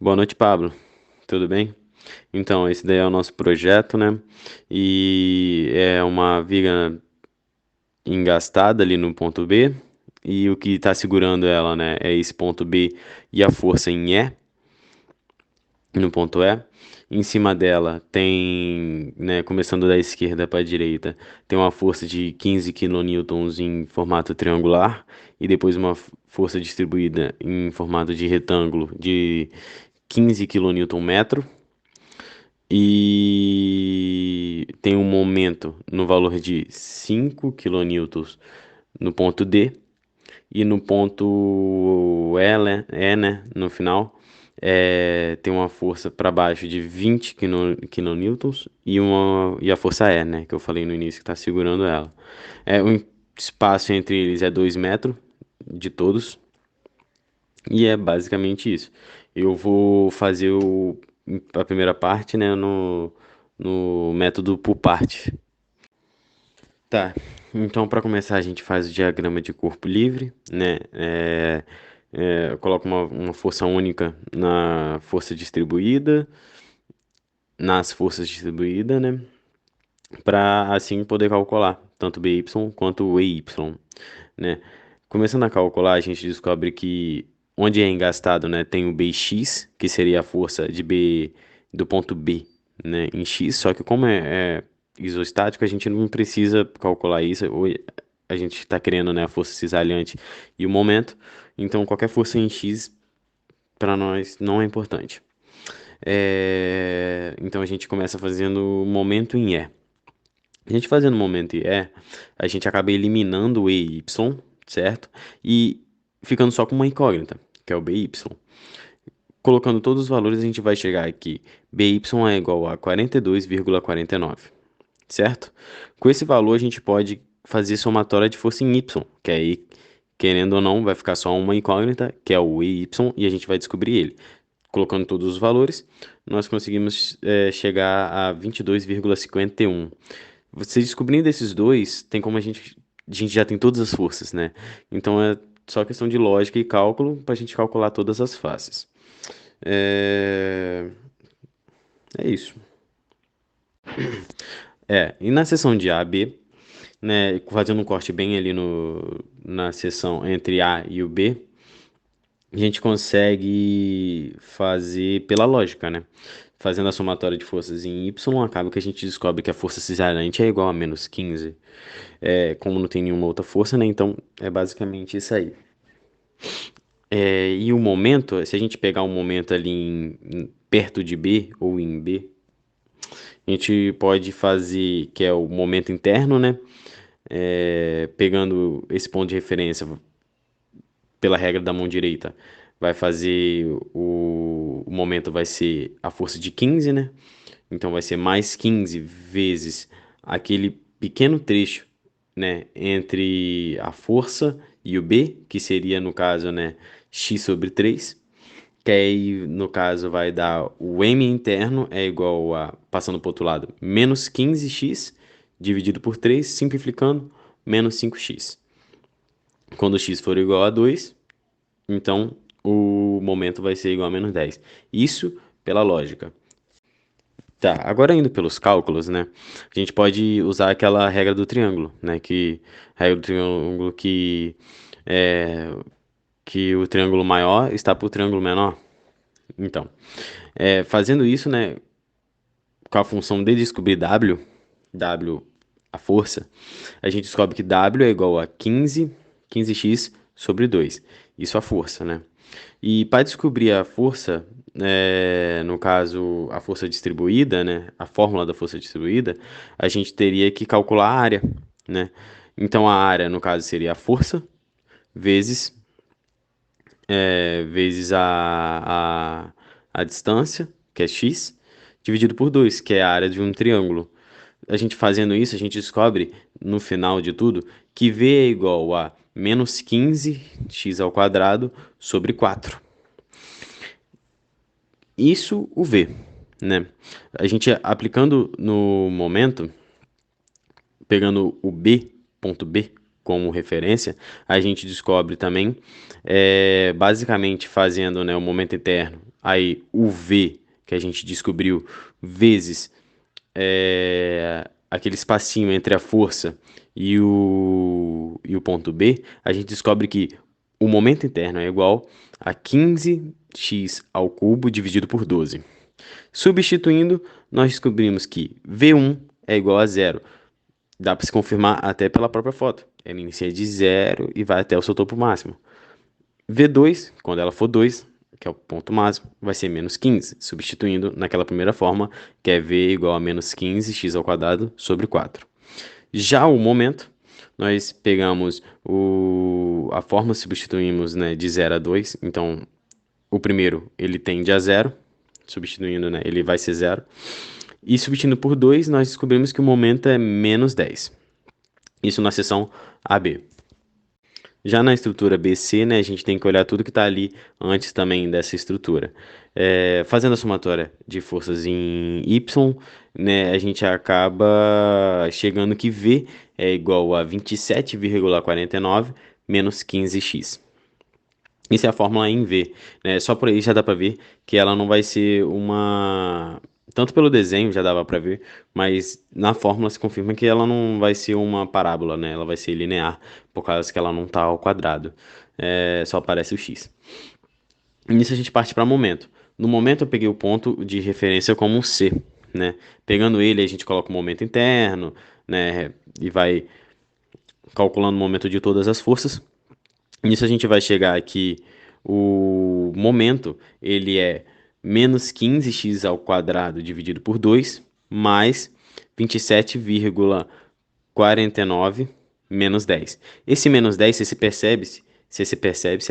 Boa noite, Pablo. Tudo bem? Então, esse daí é o nosso projeto, né? E é uma viga engastada ali no ponto B. E o que está segurando ela, né, é esse ponto B e a força em E, no ponto E. Em cima dela tem, né, começando da esquerda para a direita, tem uma força de 15 quilonewtons em formato triangular e depois uma força distribuída em formato de retângulo de 15 quilonewton metro. E tem um momento no valor de 5 quilonewtons no ponto D e no ponto E, né, no final, tem uma força para baixo de 20 quilonewtons e a força E, né, que eu falei no início que está segurando ela. O espaço entre eles é 2 metros de todos e é basicamente isso. Eu vou fazer a primeira parte, né, no método por parte. Tá, então para começar a gente faz o diagrama de corpo livre, né? Eu coloco uma força única na força distribuída, nas forças distribuídas, né? Para assim poder calcular tanto BY quanto o EY, né? Começando a calcular, a gente descobre que onde é engastado, né, tem o Bx, que seria a força de B do ponto B, né, em X, só que como é isostático, a gente não precisa calcular isso, ou a gente está querendo, né, a força cisalhante e o momento, então qualquer força em X para nós não é importante. Então a gente começa fazendo momento em E. A gente fazendo momento em E, a gente acaba eliminando o EY, certo? E ficando só com uma incógnita, que é o BY. Colocando todos os valores, a gente vai chegar aqui. BY é igual a 42,49, certo? Com esse valor, a gente pode fazer somatória de força em Y, que aí, querendo ou não, vai ficar só uma incógnita, que é o EY, e a gente vai descobrir ele. Colocando todos os valores, nós conseguimos chegar a 22,51. Você descobrindo esses dois, tem como a gente já tem todas as forças, né? Então é só questão de lógica e cálculo para a gente calcular todas as faces. É, é isso. E na seção de A a B, né, fazendo um corte bem ali na seção entre A e o B, a gente consegue fazer pela lógica, né? Fazendo a somatória de forças em Y, acaba que a gente descobre que a força cisalhante é igual a menos 15. Como não tem nenhuma outra força, né? Então é basicamente isso aí. E o momento, se a gente pegar um momento ali perto de B ou em B, a gente pode fazer, que é o momento interno, né? Pegando esse ponto de referência pela regra da mão direita, vai fazer o momento vai ser a força de 15, né? Então vai ser mais 15 vezes aquele pequeno trecho, né, entre a força e o B, que seria no caso, né, x sobre 3, que aí no caso vai dar o m interno é igual a, passando para o outro lado, menos 15x dividido por 3, simplificando, menos 5x. Quando x for igual a 2, então o momento vai ser igual a menos 10. Isso pela lógica. Tá, agora indo pelos cálculos, né? A gente pode usar aquela regra do triângulo, né? A regra do triângulo é, que o triângulo maior está por triângulo menor. Então, fazendo isso, né? Com a função de descobrir W, a força, a gente descobre que W é igual a 15x sobre 2. Isso é a força, né? E para descobrir a força, no caso, a força distribuída, né, a fórmula da força distribuída, a gente teria que calcular a área, né? Então a área, no caso, seria a força vezes, vezes a distância, que é x, dividido por 2, que é a área de um triângulo. A gente fazendo isso, a gente descobre, no final de tudo, que v é igual a menos 15x ao quadrado sobre 4. Isso o V, né? A gente aplicando no momento, pegando o B, ponto B, como referência, a gente descobre também, basicamente fazendo, né, o momento interno aí o V que a gente descobriu vezes aquele espacinho entre a força e o ponto B, a gente descobre que o momento interno é igual a 15x ao cubo dividido por 12. Substituindo, nós descobrimos que V1 é igual a zero. Dá para se confirmar até pela própria foto. Ela inicia de zero e vai até o seu topo máximo. V2, quando ela for 2, que é o ponto máximo, vai ser menos 15, substituindo naquela primeira forma, que é V igual a menos 15x ao quadrado sobre 4. Já o momento, nós pegamos a forma, substituímos, né, de 0 a 2, então o primeiro ele tende a zero, substituindo, né, ele vai ser zero. E substituindo por 2, nós descobrimos que o momento é menos 10. Isso na seção AB. Já na estrutura BC, né, a gente tem que olhar tudo que está ali antes também dessa estrutura. Fazendo a somatória de forças em Y, né, a gente acaba chegando que V é igual a 27,49 menos 15x. Isso é a fórmula em V, né? Só por aí já dá para ver que ela não vai ser uma... Tanto pelo desenho já dava para ver, mas na fórmula se confirma que ela não vai ser uma parábola, né? Ela vai ser linear, por causa que ela não está ao quadrado. Só aparece o x. Nisso a gente parte para momento. No momento eu peguei o ponto de referência como um C, né? Pegando ele, a gente coloca o momento interno, né? E vai calculando o momento de todas as forças. Nisso a gente vai chegar aqui, o momento, ele é menos 15x ao quadrado dividido por 2, mais 27,49 menos 10. Esse menos 10, se percebe, se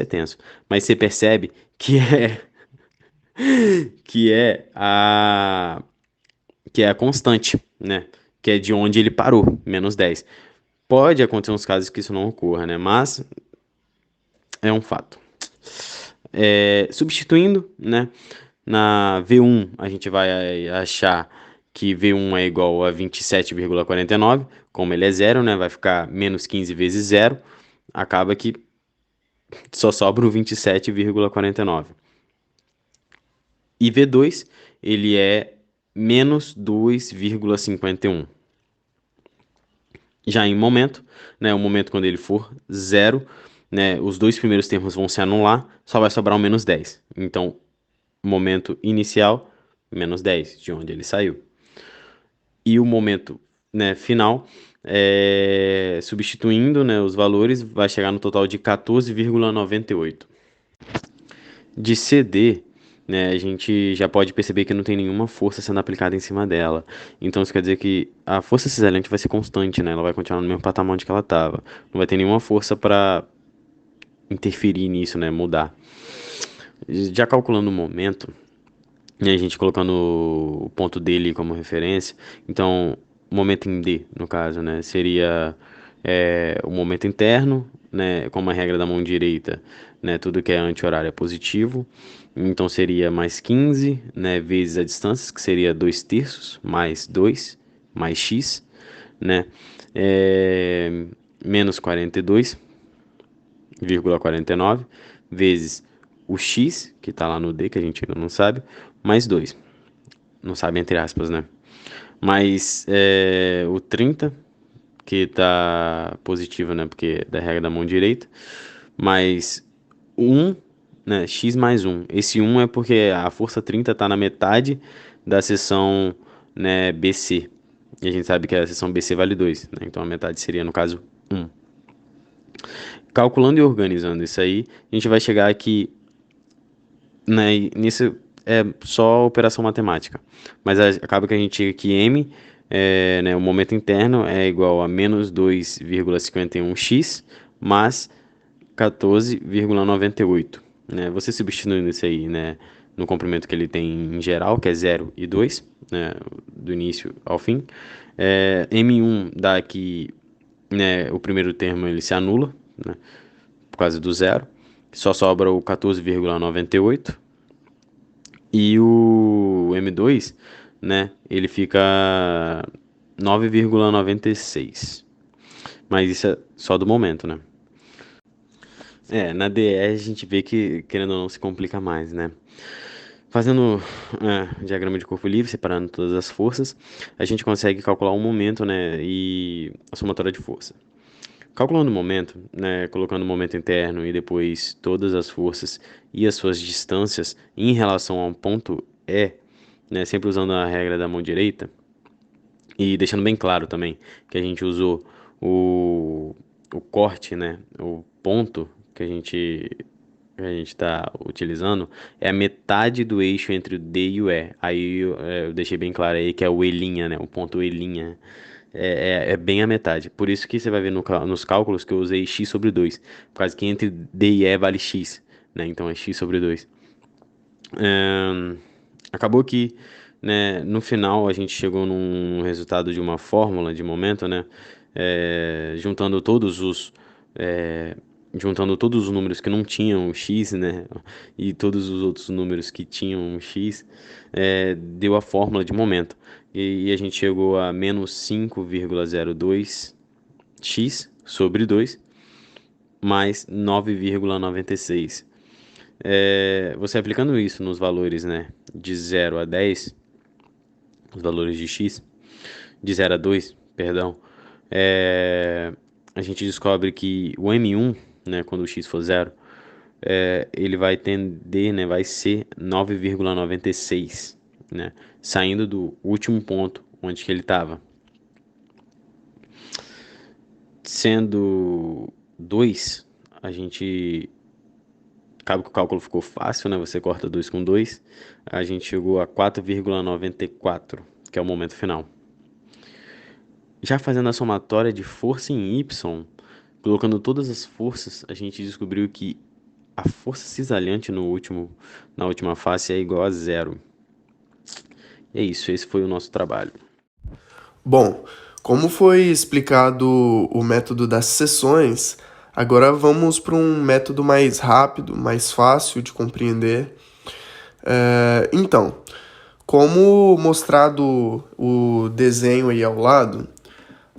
é tenso, mas você percebe que é a constante, né? Que é de onde ele parou, menos 10. Pode acontecer uns casos que isso não ocorra, né? Mas é um fato. Substituindo, né? Na V1 a gente vai achar que V1 é igual a 27,49, como ele é zero, né? Vai ficar menos 15 vezes zero, acaba que só sobra o 27,49. E V2 ele é menos 2,51. Já em momento, né, o momento quando ele for zero, né, os dois primeiros termos vão se anular, só vai sobrar um menos 10. Então, momento inicial, menos 10, de onde ele saiu. E o momento, né, final, substituindo, né, os valores, vai chegar no total de 14,98. De CD, né, a gente já pode perceber que não tem nenhuma força sendo aplicada em cima dela. Então isso quer dizer que a força cisalente vai ser constante, né? Ela vai continuar no mesmo patamar onde que ela estava. Não vai ter nenhuma força para interferir nisso, né? Mudar. Já calculando o momento, né, a gente colocando o ponto dele como referência, então o momento em D, no caso, né, seria o momento interno, né, como a regra da mão direita, né, tudo que é anti-horário é positivo, então seria mais 15, né, vezes a distância, que seria 2 terços, mais 2, mais x, né, é, menos 42,49, vezes o x, que está lá no D, que a gente ainda não sabe, mais 2. Não sabe entre aspas, né? Mais o 30, que tá positivo, né? Porque é da regra da mão direita. Mais 1, né? X mais 1. Esse 1 é porque a força 30 tá na metade da seção, né, BC. E a gente sabe que a seção BC vale 2, né? Então a metade seria, no caso, 1. Calculando e organizando isso aí, a gente vai chegar aqui, né, e nisso é só operação matemática. Mas acaba que a gente chega que M, né, o momento interno é igual a menos 2,51x mais 14,98. Né? Você substituindo isso aí, né, no comprimento que ele tem em geral, que é 0 e 2, né, do início ao fim, M1 dá aqui, né, o primeiro termo ele se anula, né, por causa do zero, só sobra o 14,98. E o M2, né, ele fica 9,96. Mas isso é só do momento, né? Na DE a gente vê que, querendo ou não, se complica mais, né? Fazendo diagrama de corpo livre, separando todas as forças, a gente consegue calcular o momento, né, e a somatória de força. Calculando o momento, né, colocando o momento interno e depois todas as forças e as suas distâncias em relação a um ponto E, né, sempre usando a regra da mão direita, e deixando bem claro também que a gente usou o corte, né, o ponto que a gente está utilizando é a metade do eixo entre o D e o E. Aí eu deixei bem claro aí que é o E', né, o ponto E'. É bem a metade. Por isso que você vai ver nos cálculos que eu usei x sobre 2. Por causa que entre D e E vale x, né? Então é x sobre 2. Acabou que, né, no final a gente chegou num resultado de uma fórmula de momento, né? Juntando é, juntando todos os números que não tinham x, né? E todos os outros números que tinham x, deu a fórmula de momento. E a gente chegou a menos 5,02 x sobre 2 mais 9,96. Você aplicando isso nos valores, né, de 0 a 10, os valores de x, de 0 a 2, perdão, a gente descobre que o M1, né, quando o x for 0, ele vai tender, né, vai ser 9,96, né, saindo do último ponto onde que ele estava. Sendo 2, a gente acaba que o cálculo ficou fácil, né? Você corta 2 com 2, a gente chegou a 4,94, que é o momento final. Já fazendo a somatória de força em Y, colocando todas as forças, a gente descobriu que a força cisalhante na última face é igual a zero. E é isso, esse foi o nosso trabalho. Bom, como foi explicado o método das seções, agora vamos para um método mais rápido, mais fácil de compreender. Então, como mostrado o desenho aí ao lado,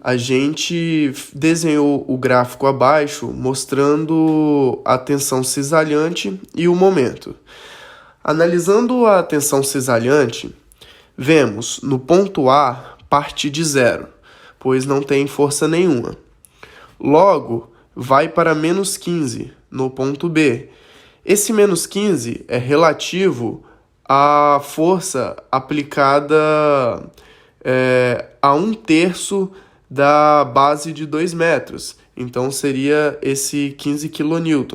a gente desenhou o gráfico abaixo mostrando a tensão cisalhante e o momento. Analisando a tensão cisalhante, vemos no ponto A parte de zero, pois não tem força nenhuma. Logo, vai para menos 15 no ponto B. Esse menos 15 é relativo à força aplicada a 1/3 da base de 2 metros. Então seria esse 15 kN.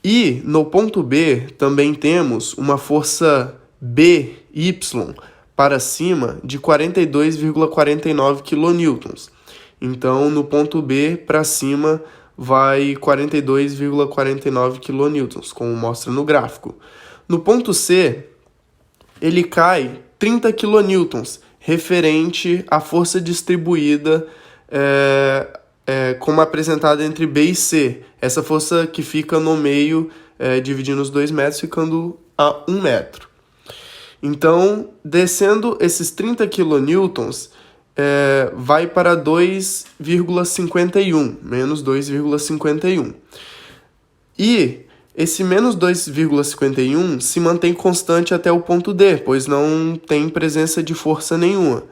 E no ponto B também temos uma força BY para cima de 42,49 kN. Então no ponto B para cima vai 42,49 kN, como mostra no gráfico. No ponto C, ele cai 30 kN, referente à força distribuída como apresentada entre B e C. Essa força que fica no meio, dividindo os 2 metros, ficando a 1 metro. Então, descendo esses 30 kN, vai para 2,51, menos 2,51. E esse menos 2,51 se mantém constante até o ponto D, pois não tem presença de força nenhuma.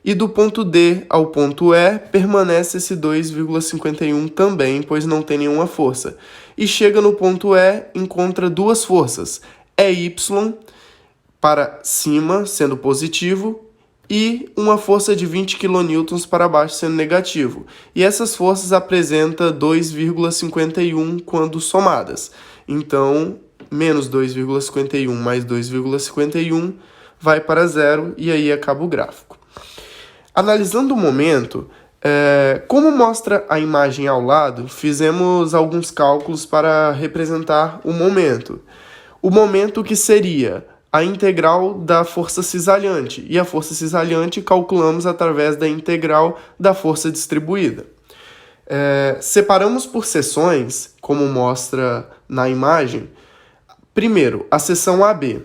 E do ponto D ao ponto E permanece esse 2,51 também, pois não tem nenhuma força. E chega no ponto E, encontra duas forças, EY para cima, sendo positivo, e uma força de 20 kN para baixo, sendo negativo. E essas forças apresentam 2,51 quando somadas. Então, menos 2,51 mais 2,51 vai para zero e aí acaba o gráfico. Analisando o momento, como mostra a imagem ao lado, fizemos alguns cálculos para representar o momento. O momento que seria a integral da força cisalhante, e a força cisalhante calculamos através da integral da força distribuída. Separamos por seções, como mostra na imagem. Primeiro, a seção AB.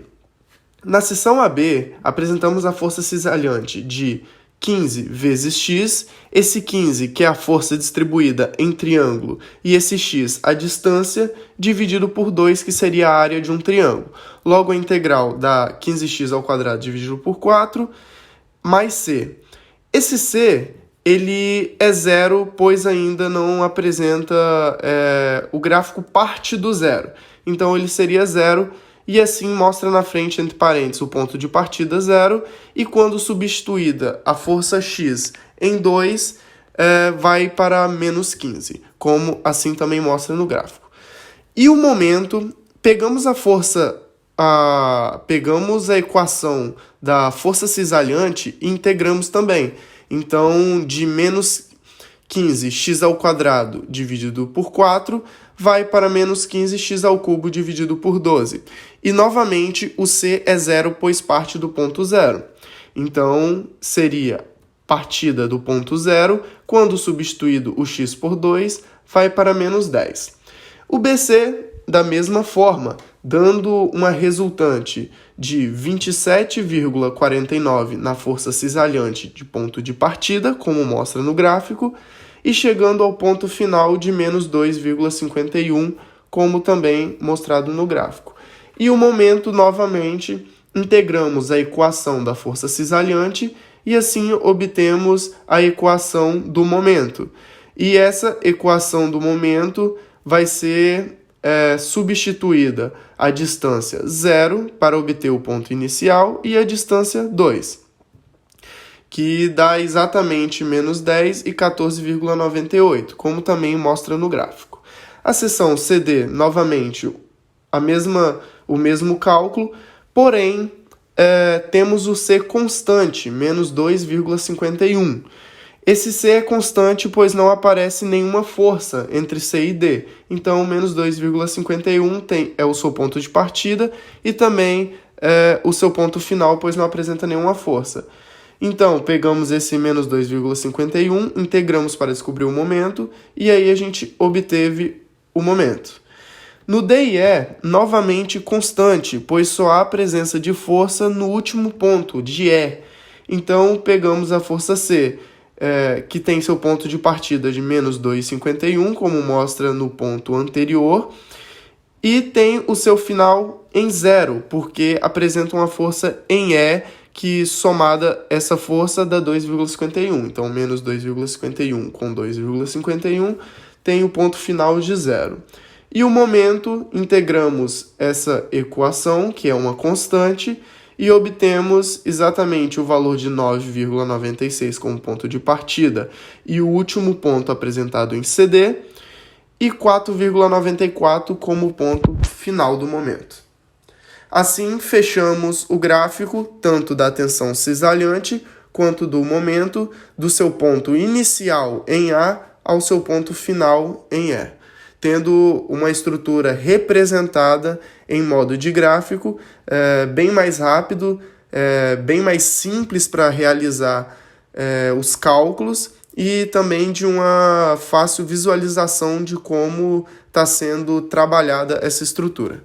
Na seção AB, apresentamos a força cisalhante de 15 vezes x, esse 15, que é a força distribuída em triângulo, e esse x, a distância, dividido por 2, que seria a área de um triângulo. Logo, a integral dá 15x² dividido por 4, mais c. Esse c, ele é zero, pois ainda não apresenta, o gráfico parte do zero. Então, ele seria zero, e assim mostra na frente, entre parênteses, o ponto de partida 0, e quando substituída a força x em 2, vai para menos 15, como assim também mostra no gráfico. E o momento, pegamos a equação da força cisalhante e integramos também. Então, de menos 15x² dividido por 4 vai para menos 15x³ dividido por 12. E, novamente, o c é zero, pois parte do ponto zero. Então, seria partida do ponto zero, quando substituído o x por 2, vai para menos 10. O BC, da mesma forma, dando uma resultante de 27,49 na força cisalhante de ponto de partida, como mostra no gráfico, e chegando ao ponto final de menos 2,51, como também mostrado no gráfico. E o momento, novamente, integramos a equação da força cisalhante e assim obtemos a equação do momento. E essa equação do momento vai ser substituída a distância 0 para obter o ponto inicial e a distância 2, que dá exatamente menos 10 e 14,98, como também mostra no gráfico. A seção CD, novamente, o mesmo cálculo, porém, temos o C constante, menos 2,51. Esse C é constante, pois não aparece nenhuma força entre C e D. Então, menos 2,51 é o seu ponto de partida e também o seu ponto final, pois não apresenta nenhuma força. Então, pegamos esse menos 2,51, integramos para descobrir o momento, e aí a gente obteve o momento. No D e E, novamente constante, pois só há presença de força no último ponto, de E. Então, pegamos a força C, que tem seu ponto de partida de menos 2,51, como mostra no ponto anterior, e tem o seu final em zero, porque apresenta uma força em E, que somada essa força dá 2,51. Então, menos 2,51 com 2,51 tem o ponto final de zero. E o momento, integramos essa equação, que é uma constante, e obtemos exatamente o valor de 9,96 como ponto de partida e o último ponto apresentado em CD, e 4,94 como ponto final do momento. Assim, fechamos o gráfico tanto da tensão cisalhante quanto do momento, do seu ponto inicial em A ao seu ponto final em E, tendo uma estrutura representada em modo de gráfico, bem mais rápido, bem mais simples para realizar os cálculos e também de uma fácil visualização de como está sendo trabalhada essa estrutura.